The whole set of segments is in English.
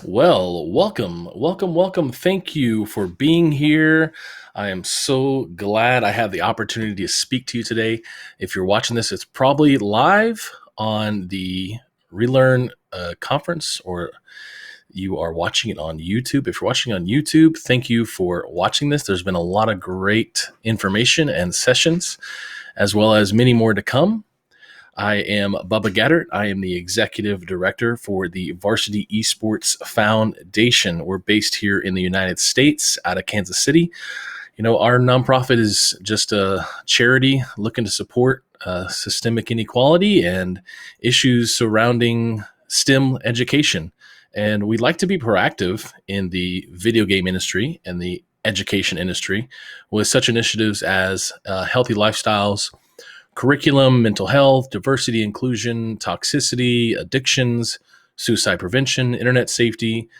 Well, welcome. Thank you for being here. I am so glad I have the opportunity to speak to you today. If you're watching this, it's probably live on the Relearn conference, or you are watching it on YouTube. If you're watching on YouTube, thank you for watching this. There's been a lot of great information and sessions, as well as many more to come. I am Bubba Gaeddert. I am the executive director for the Varsity Esports Foundation. We're based here in the United States out of Kansas City. Our nonprofit is just a charity looking to support systemic inequality and issues surrounding STEM education. And we'd like to be proactive in the video game industry and the education industry with such initiatives as healthy lifestyles, curriculum, mental health, diversity, inclusion, toxicity, addictions, suicide prevention, internet safety,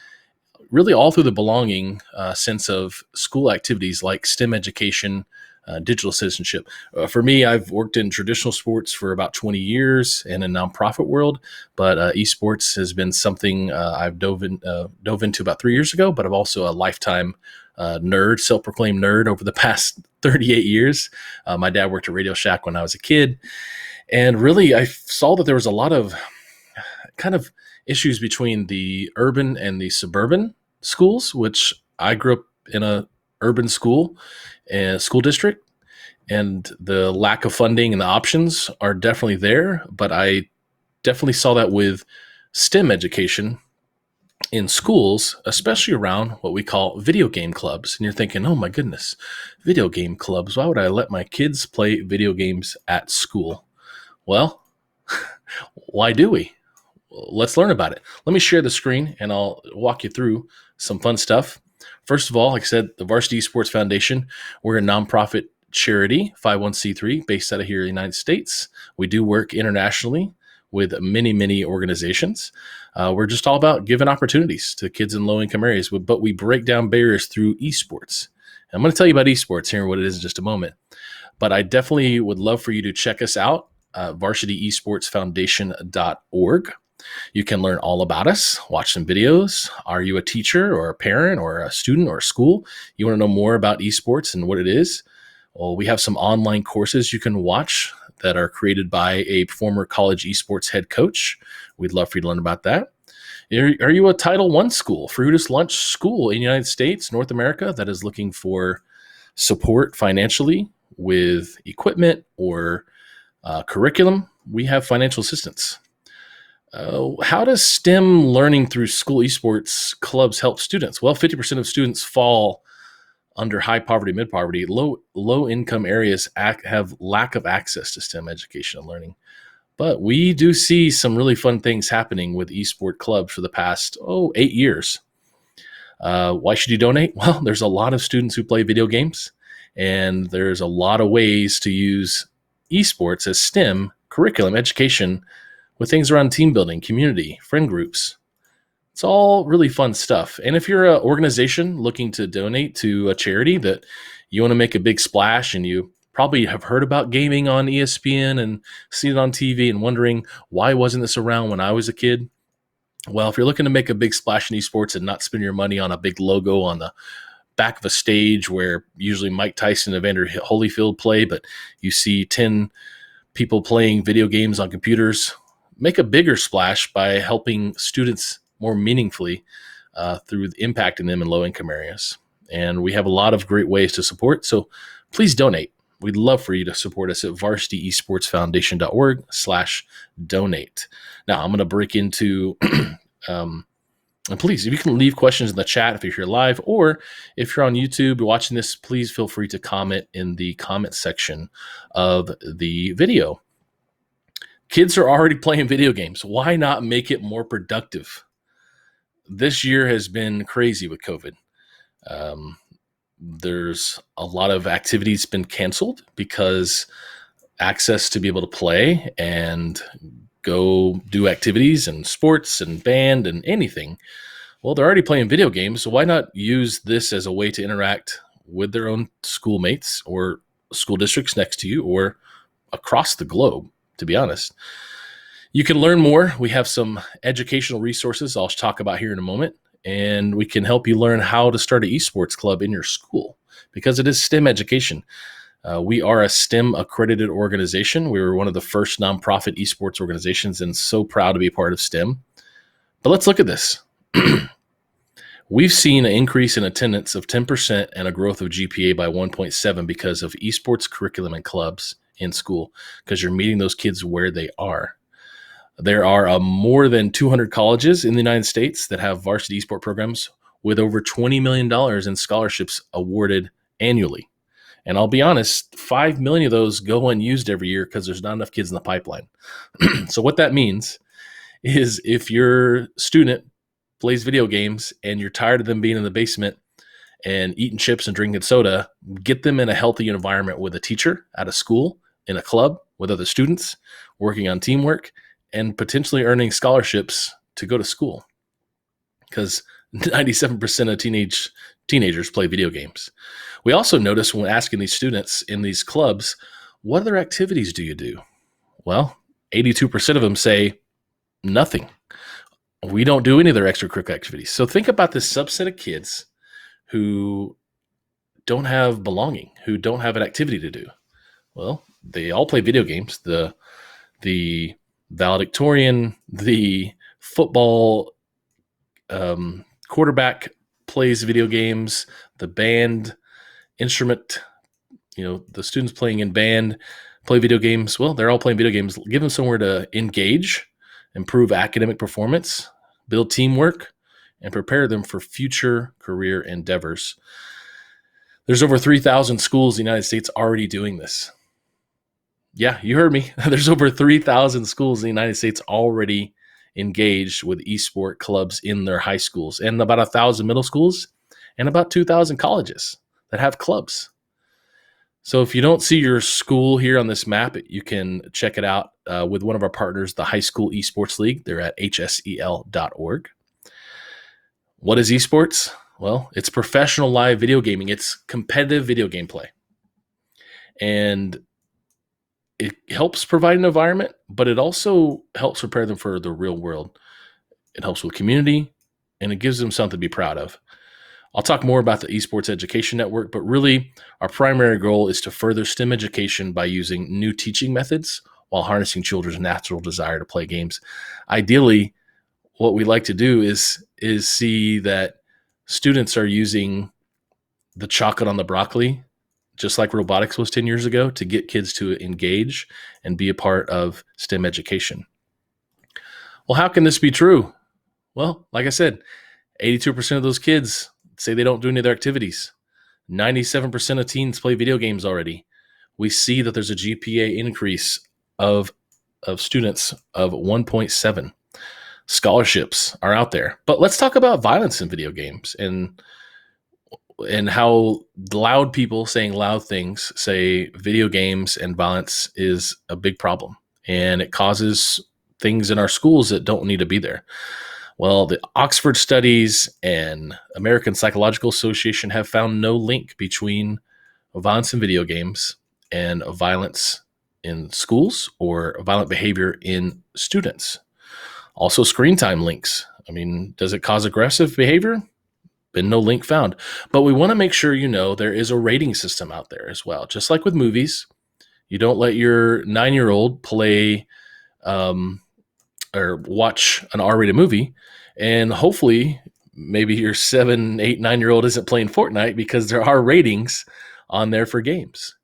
really all through the belonging sense of school activities like STEM education, digital citizenship. For me, I've worked in traditional sports for about 20 years in a nonprofit world, but esports has been something I've dove into about 3 years ago. But I'm also a lifetime nerd, self-proclaimed nerd over the past 38 years. My dad worked at Radio Shack when I was a kid, and really I saw that there was a lot of kind of issues between the urban and the suburban schools, which I grew up in a urban school and school district, and the lack of funding and the options are definitely there. But I definitely saw that with STEM education in schools, especially around what we call video game clubs. And you're thinking, oh my goodness, video game clubs. Why would I let my kids play video games at school? Well, why do we? Let's learn about it. Let me share the screen and I'll walk you through some fun stuff. First of all, like I said, the Varsity Esports Foundation, we're a nonprofit charity, 501c3, based out of here in the United States. We do work internationally with many, many organizations. We're just all about giving opportunities to kids in low-income areas, but we break down barriers through esports. And I'm going to tell you about esports here and what it is in just a moment. But I definitely would love for you to check us out, varsityesportsfoundation.org. You can learn all about us, watch some videos. Are you a teacher or a parent or a student or a school? You want to know more about esports and what it is? Well, we have some online courses you can watch that are created by a former college esports head coach. We'd love for you to learn about that. Are you a Title I school, Fruitus Lunch school in the United States, North America, that is looking for support financially with equipment or curriculum? We have financial assistance. How does STEM learning through school esports clubs help students? Well, 50% of students fall under high poverty, mid poverty. Low income areas have lack of access to STEM education and learning. But we do see some really fun things happening with esport clubs for the past 8 years. Why should you donate? Well, there's a lot of students who play video games, and there's a lot of ways to use esports as STEM curriculum education with things around team building, community, friend groups. It's all really fun stuff. And if you're an organization looking to donate to a charity that you want to make a big splash, and you probably have heard about gaming on ESPN and seen it on TV and wondering, why wasn't this around when I was a kid? Well, if you're looking to make a big splash in esports and not spend your money on a big logo on the back of a stage where usually Mike Tyson and Evander Holyfield play, but you see 10 people playing video games on computers, make a bigger splash by helping students more meaningfully through impacting them in low-income areas. And we have a lot of great ways to support, so please donate. We'd love for you to support us at varsityesportsfoundation.org/donate. Now, I'm going to break into, and please, if you can leave questions in the chat if you're here live, or if you're on YouTube watching this, please feel free to comment in the comment section of the video. Kids are already playing video games. Why not make it more productive? This year has been crazy with COVID. There's a lot of activities been canceled because access to be able to play and go do activities and sports and band and anything. Well, they're already playing video games, so why not use this as a way to interact with their own schoolmates or school districts next to you or across the globe, to be honest. You can learn more. We have some educational resources I'll talk about here in a moment, and we can help you learn how to start an esports club in your school because it is STEM education. We are a STEM accredited organization. We were one of the first nonprofit esports organizations and so proud to be a part of STEM. But let's look at this. We've seen an increase in attendance of 10% and a growth of GPA by 1.7 because of esports curriculum and clubs in school, because you're meeting those kids where they are. There are more than 200 colleges in the United States that have varsity esports programs with over $20 million in scholarships awarded annually. And I'll be honest, 5 million of those go unused every year because there's not enough kids in the pipeline. So what that means is if your student plays video games and you're tired of them being in the basement and eating chips and drinking soda, get them in a healthy environment with a teacher at a school, in a club with other students, working on teamwork, and potentially earning scholarships to go to school. Because 97% of teenagers play video games. We also notice when asking these students in these clubs, what other activities do you do? Well, 82% of them say nothing. We don't do any of their extracurricular activities. So think about this subset of kids who don't have belonging, who don't have an activity to do. Well, they all play video games. The valedictorian, the football quarterback plays video games, the band instrument, the students playing in band play video games. Well, they're all playing video games. Give them somewhere to engage, improve academic performance, build teamwork, and prepare them for future career endeavors. There's over 3,000 schools in the United States already doing this. Yeah, you heard me. There's over 3,000 schools in the United States already engaged with esport clubs in their high schools, and about 1,000 middle schools and about 2,000 colleges that have clubs. So if you don't see your school here on this map, you can check it out with one of our partners, the High School Esports League. They're at hsel.org. What is esports? Well, it's professional live video gaming. It's competitive video game play. And it helps provide an environment, but it also helps prepare them for the real world. It helps with community, and it gives them something to be proud of. I'll talk more about the Esports Education Network, but really our primary goal is to further STEM education by using new teaching methods while harnessing children's natural desire to play games. Ideally, what we like to do is see that students are using the chocolate on the broccoli, just like robotics was 10 years ago, to get kids to engage and be a part of STEM education. Well, how can this be true? Well, like I said, 82% of those kids say they don't do any of their activities. 97% of teens play video games already. We see that there's a GPA increase of students of 1.7. Scholarships are out there. But let's talk about violence in video games and how loud people saying loud things say video games and violence is a big problem. And it causes things in our schools that don't need to be there. Well, the Oxford studies and American Psychological Association have found no link between violence in video games and violence in schools or violent behavior in students. Also, screen time links. Does it cause aggressive behavior? Been no link found. But we want to make sure there is a rating system out there as well. Just like with movies, you don't let your 9-year-old play or watch an R-rated movie, and hopefully maybe your 7, 8, 9-year-old isn't playing Fortnite because there are ratings on there for games.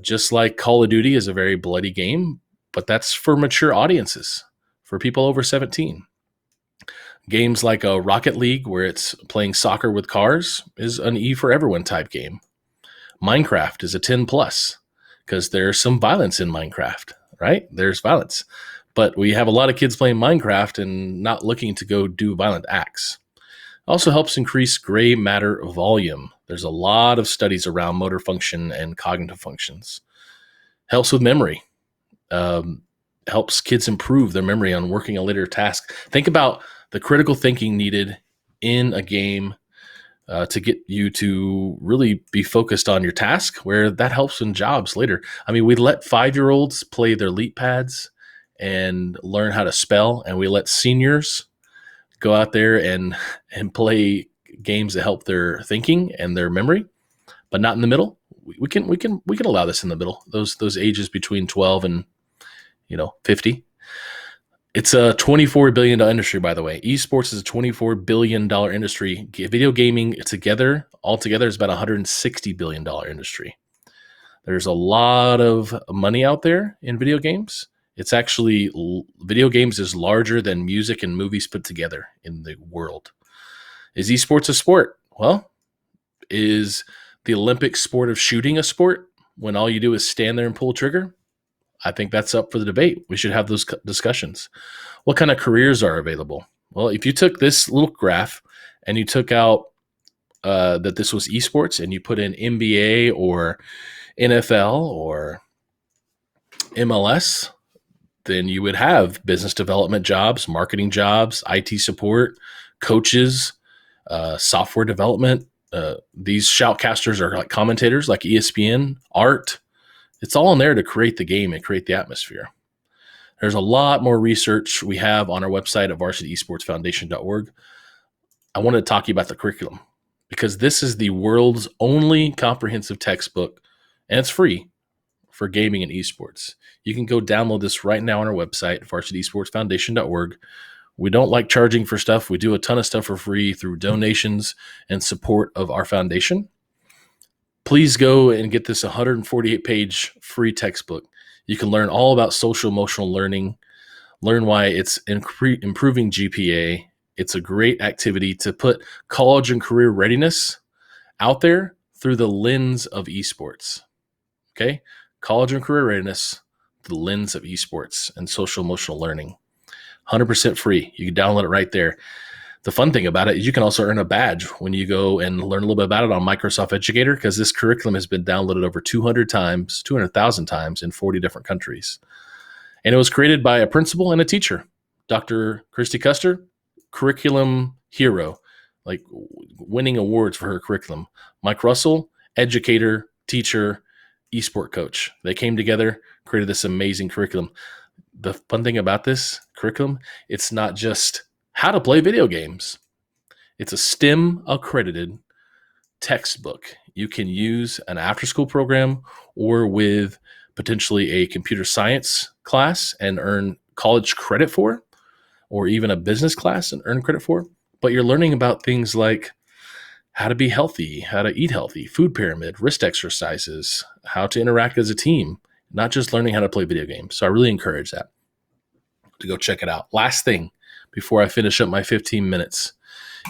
Just like Call of Duty is a very bloody game, but that's for mature audiences, for people over 17. Games like a Rocket League, where it's playing soccer with cars, is an E for everyone type game. Minecraft is a 10 plus because there's some violence in Minecraft, right? There's violence. But we have a lot of kids playing Minecraft and not looking to go do violent acts. Also helps increase gray matter volume. There's a lot of studies around motor function and cognitive functions. Helps with memory. Helps kids improve their memory on working a later task. Think about the critical thinking needed in a game to get you to really be focused on your task, where that helps in jobs later. We let 5-year-olds play their leap pads and learn how to spell, and we let seniors go out there and play games that help their thinking and their memory, but not in the middle. We can allow this in the middle. Those ages between 12 and 50. It's a $24 billion industry, by the way. Esports is a $24 billion industry. Video gaming altogether is about a $160 billion industry. There's a lot of money out there in video games. It's actually, video games is larger than music and movies put together in the world. Is esports a sport? Well, is the Olympic sport of shooting a sport when all you do is stand there and pull a trigger? I think that's up for the debate. We should have those discussions. What kind of careers are available? Well, if you took this little graph and you took out that this was esports and you put in NBA or NFL or MLS, then you would have business development jobs, marketing jobs, IT support, coaches, software development. These shoutcasters are like commentators like ESPN, art. It's all in there to create the game and create the atmosphere. There's a lot more research we have on our website at varsityesportsfoundation.org. I wanted to talk to you about the curriculum because this is the world's only comprehensive textbook, and it's free for gaming and esports. You can go download this right now on our website, varsityesportsfoundation.org. We don't like charging for stuff. We do a ton of stuff for free through donations and support of our foundation. Please go and get this 148-page free textbook. You can learn all about social emotional learning, learn why it's improving GPA. It's a great activity to put college and career readiness out there through the lens of esports. Okay? College and career readiness through the lens of esports and social emotional learning. 100% free. You can download it right there. The fun thing about it is you can also earn a badge when you go and learn a little bit about it on Microsoft Educator, because this curriculum has been downloaded over 200,000 times in 40 different countries. And it was created by a principal and a teacher, Dr. Christy Custer, curriculum hero, like winning awards for her curriculum. Mike Russell, educator, teacher, esport coach. They came together, created this amazing curriculum. The fun thing about this curriculum, it's not just how to play video games. It's a STEM accredited textbook. You can use an after-school program or with potentially a computer science class and earn college credit for, or even a business class and earn credit for. But you're learning about things like how to be healthy, how to eat healthy, food pyramid, wrist exercises, how to interact as a team, not just learning how to play video games. So I really encourage that to go check it out. Last thing before I finish up my 15 minutes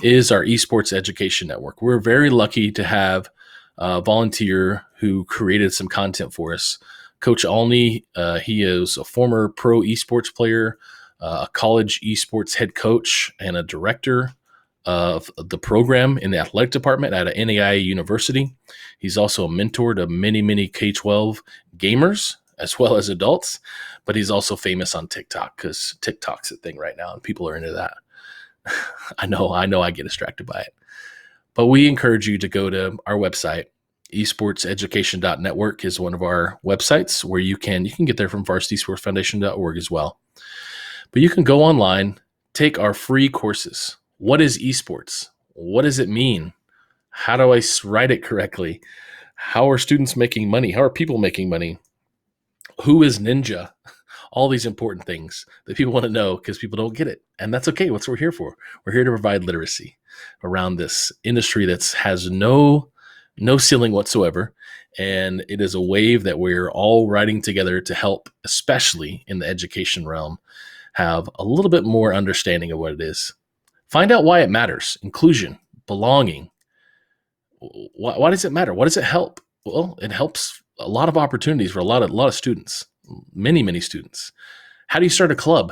is our Esports Education Network. We're very lucky to have a volunteer who created some content for us. Coach Alney, he is a former pro esports player, a college esports head coach, and a director of the program in the athletic department at an NAIA university. He's also a mentor to many, many K-12 gamers as well as adults, but he's also famous on TikTok because TikTok's a thing right now and people are into that. I know I get distracted by it. But we encourage you to go to our website. Esportseducation.network is one of our websites where you can get there from varsitysportsfoundation.org as well. But you can go online, take our free courses. What is esports? What does it mean? How do I write it correctly? How are students making money? How are people making money? Who is Ninja? All these important things that people want to know because people don't get it. And that's okay. That's what we're here for. We're here to provide literacy around this industry that has no ceiling whatsoever. And it is a wave that we're all riding together to help, especially in the education realm, have a little bit more understanding of what it is. Find out why it matters. Inclusion, belonging. Why does it matter? What does it help? Well, it helps a lot of opportunities for a lot of students, many students. How do you start a club?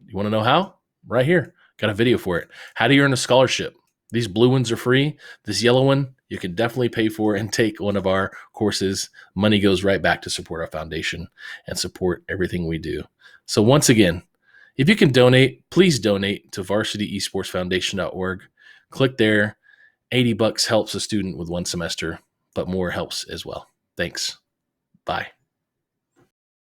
You want to know how? Right here. Got a video for it. How do you earn a scholarship? These blue ones are free. This yellow one, you can definitely pay for and take one of our courses. Money goes right back to support our foundation and support everything we do. So once again, if you can donate, please donate to varsityesportsfoundation.org. Click there. $80 helps a student with one semester, but more helps as well. Thanks. Bye.